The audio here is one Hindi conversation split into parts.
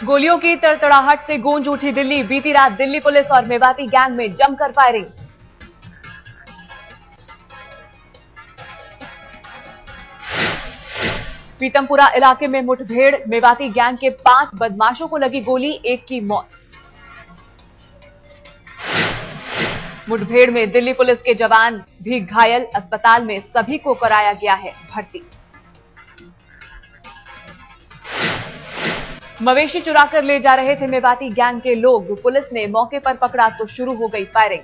गोलियों की तड़तड़ाहट से गूंज उठी दिल्ली। बीती रात दिल्ली पुलिस और मेवाती गैंग में जमकर फायरिंग। पीतमपुरा इलाके में मुठभेड़, मेवाती गैंग के 5 बदमाशों को लगी गोली, एक की मौत। मुठभेड़ में दिल्ली पुलिस के जवान भी घायल, अस्पताल में सभी को कराया गया है भर्ती। मवेशी चुराकर ले जा रहे थे मेवाती गैंग के लोग, पुलिस ने मौके पर पकड़ा तो शुरू हो गई फायरिंग।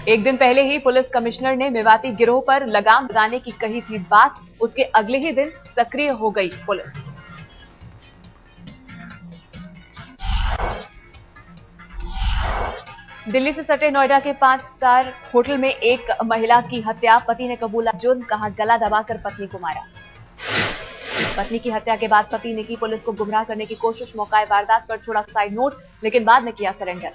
एक दिन पहले ही पुलिस कमिश्नर ने मेवाती गिरोह पर लगाम लगाने की कही थी बात, उसके अगले ही दिन सक्रिय हो गई पुलिस। दिल्ली से सटे नोएडा के 5 स्टार होटल में एक महिला की हत्या, पति ने कबूला जुर्म, कहा गला दबाकर पत्नी को मारा। पत्नी की हत्या के बाद पति ने की पुलिस को गुमराह करने की कोशिश, मौका वारदात पर छोड़ा सुसाइड नोट, लेकिन बाद में किया सरेंडर।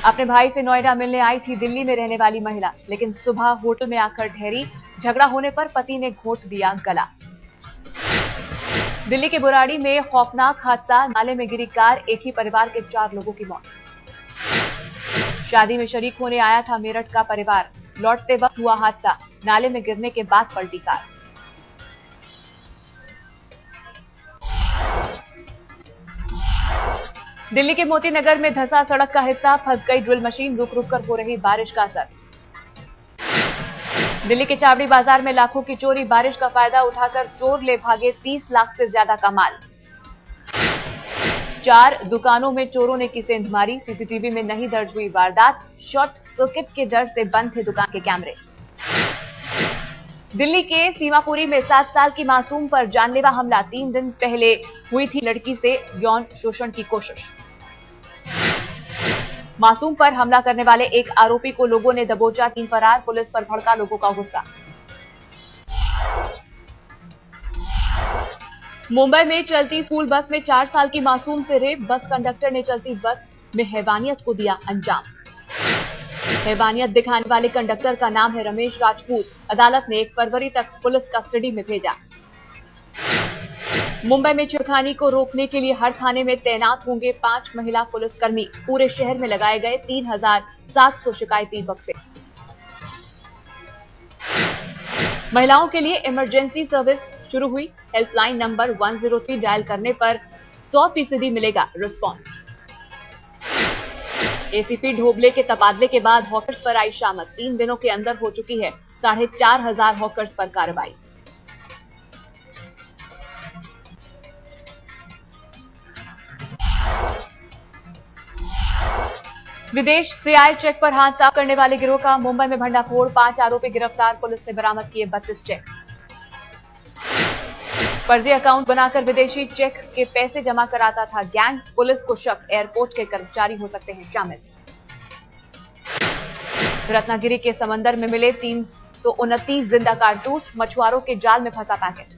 अपने भाई से नोएडा मिलने आई थी दिल्ली में रहने वाली महिला, लेकिन सुबह होटल में आकर ठहरी, झगड़ा होने पर पति ने घोंट दिया गला। दिल्ली के बुराड़ी में खौफनाक हादसा, नाले में गिरी कार, एक ही परिवार के 4 लोगों की मौत। शादी में शरीक होने आया था मेरठ का परिवार, लौटते वक्त हुआ हादसा, नाले में गिरने के बाद पलटी कार। दिल्ली के मोती नगर में धंसा सड़क का हिस्सा, फंस गई ड्रिल मशीन, रुक रुक कर हो रही बारिश का असर। दिल्ली के चावड़ी बाजार में लाखों की चोरी, बारिश का फायदा उठाकर चोर ले भागे 30 लाख से ज्यादा का माल। 4 दुकानों में चोरों ने की सेंध मारी, सीसीटीवी में नहीं दर्ज हुई वारदात, शॉर्ट सर्किट के डर से बंद थे दुकान के कैमरे। दिल्ली के सीमापुरी में 7 साल की मासूम पर जानलेवा हमला, 3 दिन पहले हुई थी लड़की से यौन शोषण की कोशिश। मासूम पर हमला करने वाले एक आरोपी को लोगों ने दबोचा, 3 फरार, पुलिस पर भड़का लोगों का गुस्सा। मुंबई में चलती स्कूल बस में 4 साल की मासूम से रेप, बस कंडक्टर ने चलती बस में हैवानियत को दिया अंजाम। हैवानियत दिखाने वाले कंडक्टर का नाम है रमेश राजपूत, अदालत ने 1 फरवरी तक पुलिस कस्टडी में भेजा। मुंबई में छेड़खानी को रोकने के लिए हर थाने में तैनात होंगे 5 महिला पुलिसकर्मी, पूरे शहर में लगाए गए 3700 शिकायती बक्से। महिलाओं के लिए इमरजेंसी सर्विस शुरू हुई, हेल्पलाइन नंबर 103 डायल करने पर 100% मिलेगा रिस्पांस। एसीपी ढोबले के तबादले के बाद हॉकर्स पर आई शामत, 3 दिनों के अंदर हो चुकी है 4500 हॉकर्स पर कार्रवाई। विदेश से आए चेक पर हाथ साफ करने वाले गिरोह का मुंबई में भंडाफोड़, 5 आरोपी गिरफ्तार, पुलिस ने बरामद किए 32 चेक। फर्जी अकाउंट बनाकर विदेशी चेक के पैसे जमा कराता था गैंग, पुलिस को शक एयरपोर्ट के कर्मचारी हो सकते हैं शामिल। रत्नागिरी के समंदर में मिले 329 जिंदा कारतूस, मछुआरों के जाल में फंसा पैकेट।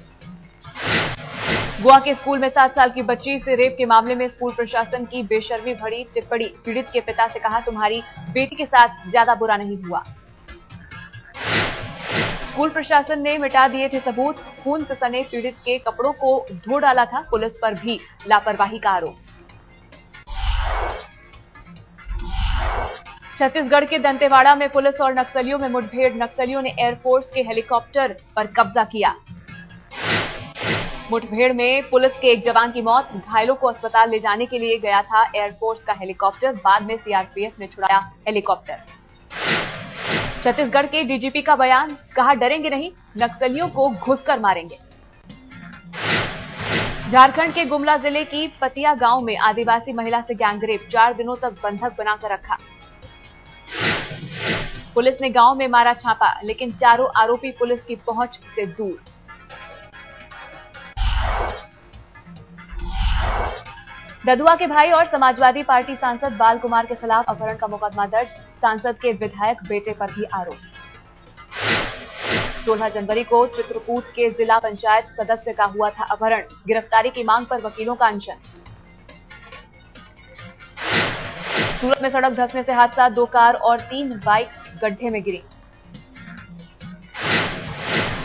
गोवा के स्कूल में 7 साल की बच्ची से रेप के मामले में स्कूल प्रशासन की बेशर्मी भरी टिप्पणी, पीड़ित के पिता से कहा तुम्हारी बेटी के साथ ज्यादा बुरा नहीं हुआ। स्कूल प्रशासन ने मिटा दिए थे सबूत, खून से सने पीड़ित के कपड़ों को धो डाला था, पुलिस पर भी लापरवाही का आरोप। छत्तीसगढ़ के दंतेवाड़ा में पुलिस और नक्सलियों में मुठभेड़, नक्सलियों ने एयरफोर्स के हेलीकॉप्टर पर कब्जा किया। मुठभेड़ में पुलिस के एक जवान की मौत, घायलों को अस्पताल ले जाने के लिए गया था एयरफोर्स का हेलीकॉप्टर, बाद में सीआरपीएफ ने छुड़ाया हेलीकॉप्टर। छत्तीसगढ़ के डीजीपी का बयान, कहा डरेंगे नहीं, नक्सलियों को घुसकर मारेंगे। झारखंड के गुमला जिले की पतिया गांव में आदिवासी महिला से गैंगरेप, 4 दिनों तक बंधक बनाकर रखा। पुलिस ने गांव में मारा छापा, लेकिन चारों आरोपी पुलिस की पहुंच से दूर। ददुआ के भाई और समाजवादी पार्टी सांसद बाल कुमार के खिलाफ अपहरण का मुकदमा दर्ज, सांसद के विधायक बेटे पर भी आरोप। 16 जनवरी को चित्रकूट के जिला पंचायत सदस्य का हुआ था अपहरण, गिरफ्तारी की मांग पर वकीलों का अनशन। सूरत में सड़क धंसने से हादसा, 2 कार और 3 बाइक गड्ढे में गिरी।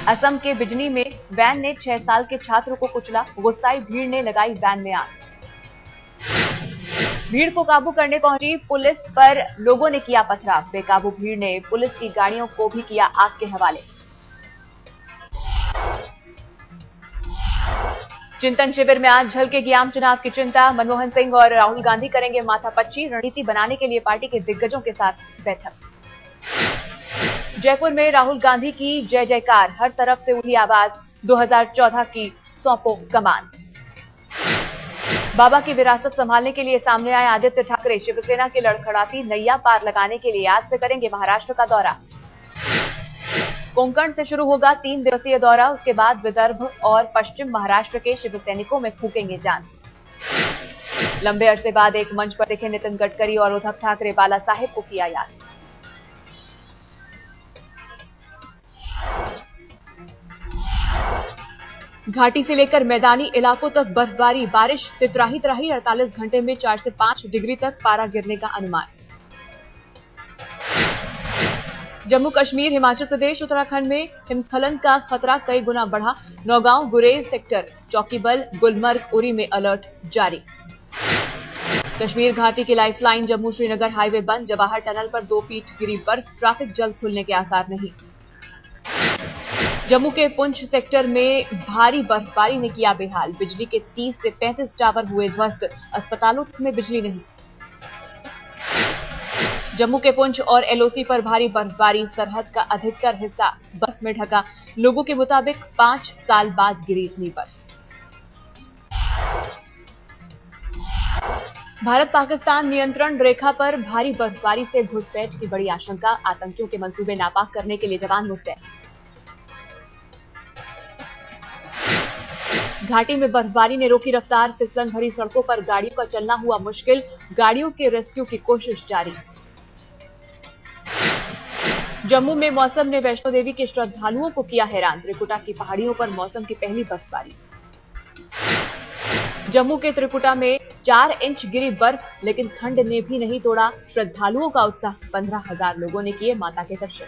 असम के बिजनी में वैन ने 6 साल के छात्र को कुचला, गुस्साई भीड़ ने लगाई वैन में आग। भीड़ को काबू करने पहुंची पुलिस पर लोगों ने किया पथराव, बेकाबू भीड़ ने पुलिस की गाड़ियों को भी किया आग के हवाले। चिंतन शिविर में आज झलकेगी आम चुनाव की चिंता, मनमोहन सिंह और राहुल गांधी करेंगे माथापच्ची, रणनीति बनाने के लिए पार्टी के दिग्गजों के साथ बैठक। जयपुर में राहुल गांधी की जय जयकार, हर तरफ से उठी आवाज, 2014 की सौंपो कमान। बाबा की विरासत संभालने के लिए सामने आए आदित्य ठाकरे, शिवसेना की लड़खड़ाती नैया पार लगाने के लिए आज से करेंगे महाराष्ट्र का दौरा। कोंकण से शुरू होगा 3 दिवसीय दौरा, उसके बाद विदर्भ और पश्चिम महाराष्ट्र के शिव सैनिकों में फूकेंगे जान। लंबे अरसे बाद एक मंच पर दिखे नितिन गडकरी और उद्धव ठाकरे, बाला साहेब को किया याद। घाटी से लेकर मैदानी इलाकों तक बर्फबारी, बारिश से त्राही 48 घंटे में 4 से 5 डिग्री तक पारा गिरने का अनुमान। जम्मू कश्मीर, हिमाचल प्रदेश, उत्तराखंड में हिमस्खलन का खतरा कई गुना बढ़ा, नौगांव, गुरेज सेक्टर, चौकीबल, गुलमर्ग, उरी में अलर्ट जारी। कश्मीर घाटी की लाइफलाइन जम्मू श्रीनगर हाईवे बंद, जवाहर टनल पर 2 फीट गिरी बर्फ, ट्रैफिक जल्द खुलने के आसार नहीं। जम्मू के पुंछ सेक्टर में भारी बर्फबारी ने किया बेहाल, बिजली के 30 से 35 टावर हुए ध्वस्त, अस्पतालों में बिजली नहीं। जम्मू के पुंछ और एलओसी पर भारी बर्फबारी, सरहद का अधिकतर हिस्सा बर्फ में ढका, लोगों के मुताबिक 5 साल बाद गिरी इतनी बर्फ। भारत पाकिस्तान नियंत्रण रेखा पर भारी बर्फबारी से घुसपैठ की बड़ी आशंका, आतंकियों के मंसूबे नापाक करने के लिए जवान मुस्तैद। घाटी में बर्फबारी ने रोकी रफ्तार, फिसलन भरी सड़कों पर गाड़ियों का चलना हुआ मुश्किल, गाड़ियों के रेस्क्यू की कोशिश जारी। जम्मू में मौसम ने वैष्णो देवी के श्रद्धालुओं को किया हैरान, त्रिकुटा की पहाड़ियों पर मौसम की पहली बर्फबारी। जम्मू के त्रिकुटा में 4 इंच गिरी बर्फ, लेकिन ठंड ने भी नहीं तोड़ा श्रद्धालुओं का उत्साह, 15,000 लोगों ने किए माता के दर्शन।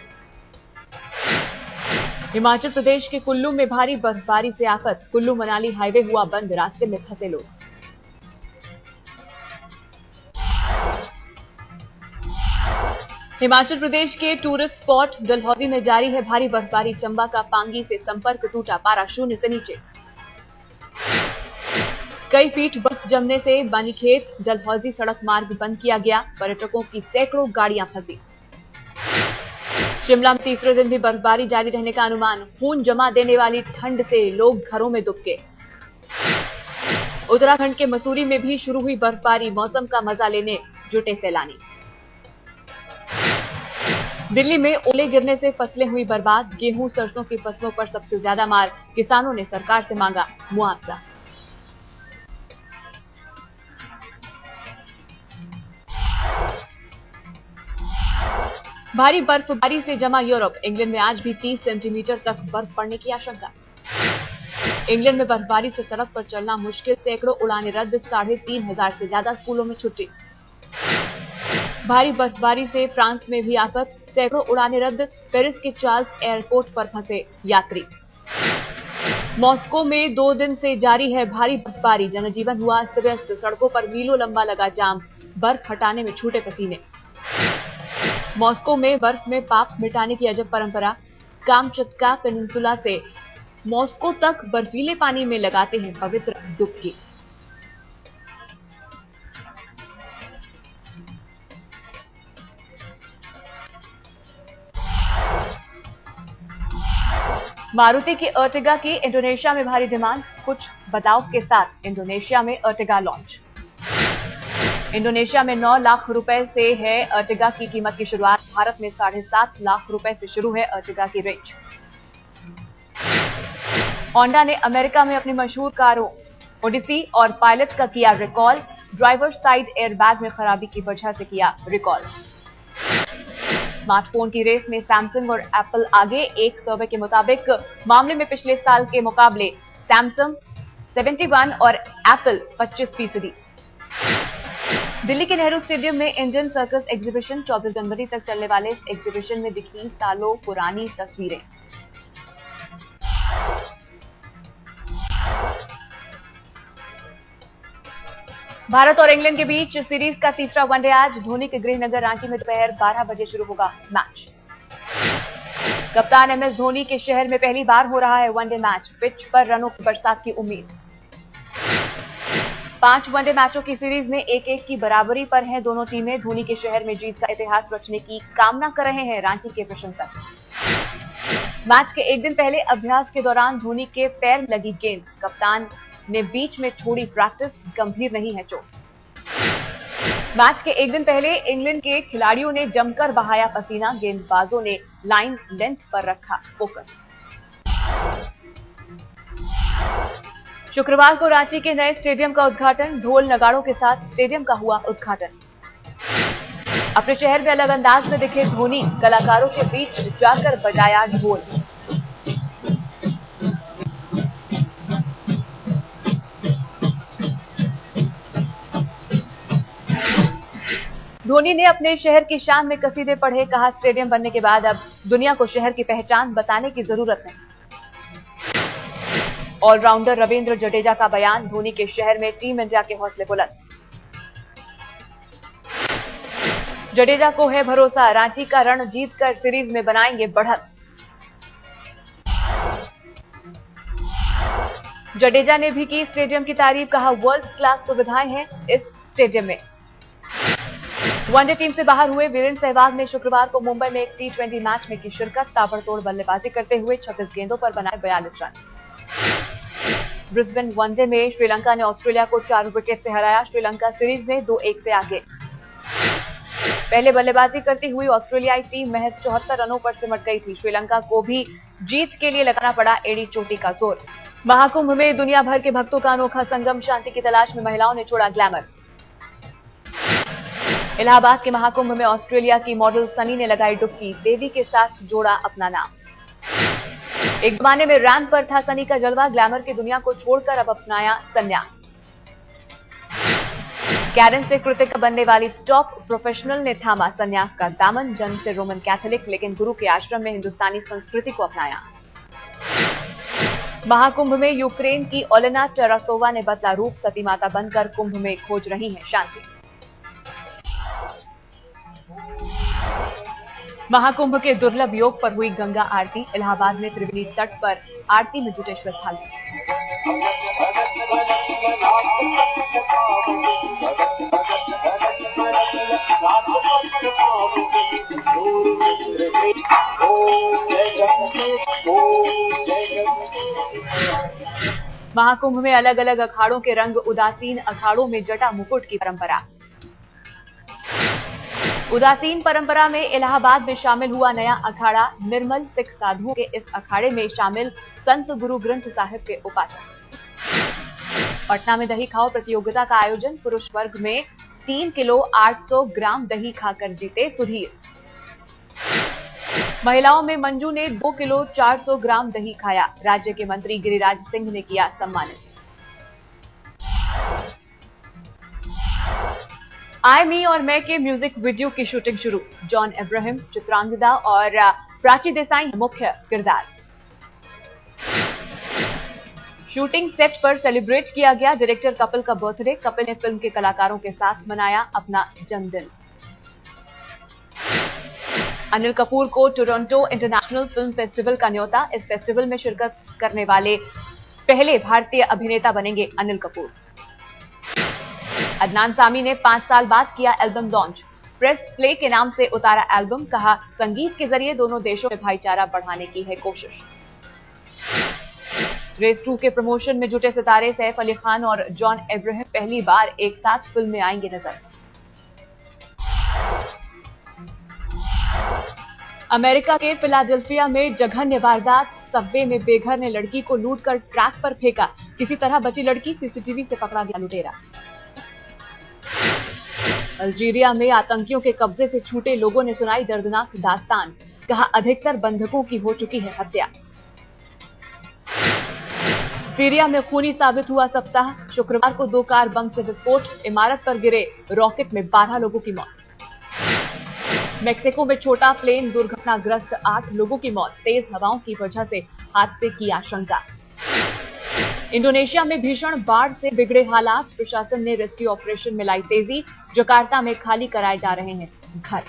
हिमाचल प्रदेश के कुल्लू में भारी बर्फबारी से आफत, कुल्लू मनाली हाईवे हुआ बंद, रास्ते में फंसे लोग। हिमाचल प्रदेश के टूरिस्ट स्पॉट डलहौजी में जारी है भारी बर्फबारी, चंबा का पांगी से संपर्क टूटा, पारा 0 से नीचे। कई फीट बर्फ जमने से बानीखेत डलहौजी सड़क मार्ग बंद किया गया, पर्यटकों की सैकड़ों गाड़ियां फंसी। शिमला में तीसरे दिन भी बर्फबारी जारी रहने का अनुमान, खून जमा देने वाली ठंड से लोग घरों में दुबके। उत्तराखंड के मसूरी में भी शुरू हुई बर्फबारी, मौसम का मजा लेने जुटे सैलानी। दिल्ली में ओले गिरने से फसलें हुई बर्बाद, गेहूं सरसों की फसलों पर सबसे ज्यादा मार, किसानों ने सरकार से मांगा मुआवजा। भारी बर्फबारी से जमा यूरोप, इंग्लैंड में आज भी 30 सेंटीमीटर तक बर्फ पड़ने की आशंका। इंग्लैंड में बर्फबारी से सड़क पर चलना मुश्किल, सैकड़ों उड़ानें रद्द, 3,500 से ज्यादा स्कूलों में छुट्टी। भारी बर्फबारी से फ्रांस में भी आफत, सैकड़ों उड़ानें रद्द, पेरिस के चार्ल्स एयरपोर्ट पर फंसे यात्री। मॉस्को में 2 दिन से जारी है भारी बर्फबारी, जनजीवन हुआ अस्त व्यस्त, सड़कों पर मीलों लंबा लगा जाम, बर्फ हटाने में छूटे पसीने। मॉस्को में बर्फ में पाप मिटाने की अजब परंपरा, कामचत्का पेनिनसुला से मॉस्को तक बर्फीले पानी में लगाते हैं पवित्र डुबकी। मारुति की अर्टिगा की इंडोनेशिया में भारी डिमांड, कुछ बदलाव के साथ इंडोनेशिया में अर्टिगा लॉन्च। इंडोनेशिया में 9 लाख रुपए से है अर्टिगा की कीमत की शुरुआत, भारत में 7.5 लाख रुपए से शुरू है अर्टिगा की रेंज। होंडा ने अमेरिका में अपनी मशहूर कारों ओडिसी और पायलट का किया रिकॉल, ड्राइवर साइड एयरबैग में खराबी की वजह से किया रिकॉल। स्मार्टफोन की रेस में सैमसंग और एप्पल आगे, एक सर्वे के मुताबिक मामले में पिछले साल के मुकाबले सैमसंग 71 और एप्पल 25%। दिल्ली के नेहरू स्टेडियम में इंडियन सर्कस एग्जीबिशन, 24 जनवरी तक चलने वाले इस एग्जीबिशन में दिखी सालों पुरानी तस्वीरें। भारत और इंग्लैंड के बीच सीरीज का तीसरा वनडे आज धोनी के गृहनगर रांची में दोपहर 12 बजे शुरू होगा मैच। कप्तान MS धोनी के शहर में पहली बार हो रहा है वनडे मैच। पिच पर रनों की बरसात की उम्मीद। 5 वनडे मैचों की सीरीज में 1-1 की बराबरी पर हैं दोनों टीमें। धोनी के शहर में जीत का इतिहास रचने की कामना कर रहे हैं रांची के प्रशंसक। मैच के एक दिन पहले अभ्यास के दौरान धोनी के पैर में लगी गेंद, कप्तान ने बीच में छोड़ी प्रैक्टिस, गंभीर नहीं है चोट। मैच के एक दिन पहले इंग्लैंड के खिलाड़ियों ने जमकर बहाया पसीना, गेंदबाजों ने लाइन लेंथ पर रखा फोकस। शुक्रवार को रांची के नए स्टेडियम का उद्घाटन, ढोल नगाड़ों के साथ स्टेडियम का हुआ उद्घाटन। अपने शहर में अलग अंदाज में दिखे धोनी, कलाकारों के बीच जाकर बजाया ढोल। धोनी ने अपने शहर की शान में कसीदे पढ़े, कहा स्टेडियम बनने के बाद अब दुनिया को शहर की पहचान बताने की जरूरत नहीं। ऑलराउंडर रविंद्र जडेजा का बयान, धोनी के शहर में टीम इंडिया के हौसले बुलंद। जडेजा को है भरोसा, रांची का रण जीतकर सीरीज में बनाएंगे बढ़त। जडेजा ने भी की स्टेडियम की तारीफ, कहा वर्ल्ड क्लास सुविधाएं हैं इस स्टेडियम में। वनडे टीम से बाहर हुए वीरेंद्र सहवाग ने शुक्रवार को मुंबई में एक T20 मैच में की शिरकत। ताबड़तोड़ बल्लेबाजी करते हुए 36 गेंदों पर बनाए 42 रन। ब्रिस्बेन वनडे में श्रीलंका ने ऑस्ट्रेलिया को 4 विकेट से हराया। श्रीलंका सीरीज में 2-1 से आगे। पहले बल्लेबाजी करती हुई ऑस्ट्रेलियाई टीम महज 74 रनों पर सिमट गई थी। श्रीलंका को भी जीत के लिए लगाना पड़ा एड़ी चोटी का जोर। महाकुंभ में दुनिया भर के भक्तों का अनोखा संगम, शांति की तलाश में महिलाओं ने छोड़ा ग्लैमर। इलाहाबाद के महाकुंभ में ऑस्ट्रेलिया की मॉडल सनी ने लगाई डुबकी, देवी के साथ जोड़ा अपना नाम। एक जमाने में रैंप पर था सनी का जलवा, ग्लैमर की दुनिया को छोड़कर अब अपनाया संन्यास। कैरन से कृतिका बनने वाली टॉप प्रोफेशनल ने थामा संन्यास का दामन। जन्म से रोमन कैथोलिक, लेकिन गुरु के आश्रम में हिंदुस्तानी संस्कृति को अपनाया। महाकुंभ में यूक्रेन की ओलेना टेरासोवा ने बदला रूप, सती माता बनकर कुंभ में खोज रही है शांति। महाकुंभ के दुर्लभ योग पर हुई गंगा आरती। इलाहाबाद में त्रिवेणी तट पर आरती में जुटे श्रद्धालु। महाकुंभ में अलग अलग अखाड़ों के रंग, उदासीन अखाड़ों में जटा मुकुट की परंपरा। उदासीन परंपरा में इलाहाबाद में शामिल हुआ नया अखाड़ा। निर्मल सिख साधुओं के इस अखाड़े में शामिल संत गुरु ग्रंथ साहिब के उपासक। पटना में दही खाओ प्रतियोगिता का आयोजन। पुरुष वर्ग में 3 किलो 800 ग्राम दही खाकर जीते सुधीर। महिलाओं में मंजू ने 2 किलो 400 ग्राम दही खाया। राज्य के मंत्री गिरिराज सिंह ने किया सम्मानित। आई मी और मैं के म्यूजिक वीडियो की शूटिंग शुरू। जॉन अब्राहम, चित्रांगदा और प्राची देसाई मुख्य किरदार। शूटिंग सेट पर सेलिब्रेट किया गया डायरेक्टर कपिल का बर्थडे। कपिल ने फिल्म के कलाकारों के साथ मनाया अपना जन्मदिन। अनिल कपूर को टोरंटो इंटरनेशनल फिल्म फेस्टिवल का न्योता। इस फेस्टिवल में शिरकत करने वाले पहले भारतीय अभिनेता बनेंगे अनिल कपूर। अदनान सामी ने 5 साल बाद किया एल्बम लॉन्च। प्रेस प्ले के नाम से उतारा एल्बम, कहा संगीत के जरिए दोनों देशों में भाईचारा बढ़ाने की है कोशिश। रेस 2 के प्रमोशन में जुटे सितारे सैफ अली खान और जॉन अब्राहम पहली बार एक साथ फिल्म में आएंगे नजर। अमेरिका के फिलाडेल्फिया में जघन्य वारदात। सबवे में बेघर ने लड़की को लूटकर ट्रैक पर फेंका। किसी तरह बची लड़की, सीसीटीवी से पकड़ा गया लुटेरा। अल्जीरिया में आतंकियों के कब्जे से छूटे लोगों ने सुनाई दर्दनाक दास्तान। कहा अधिकतर बंधकों की हो चुकी है हत्या। सीरिया में खूनी साबित हुआ सप्ताह। शुक्रवार को 2 कार बम से विस्फोट। इमारत पर गिरे रॉकेट में 12 लोगों की मौत। मेक्सिको में छोटा प्लेन दुर्घटनाग्रस्त, 8 लोगों की मौत। तेज हवाओं की वजह से हादसे की आशंका। इंडोनेशिया में भीषण बाढ़ से बिगड़े हालात, प्रशासन ने रेस्क्यू ऑपरेशन में लाई तेजी। जकार्ता में खाली कराए जा रहे हैं घर।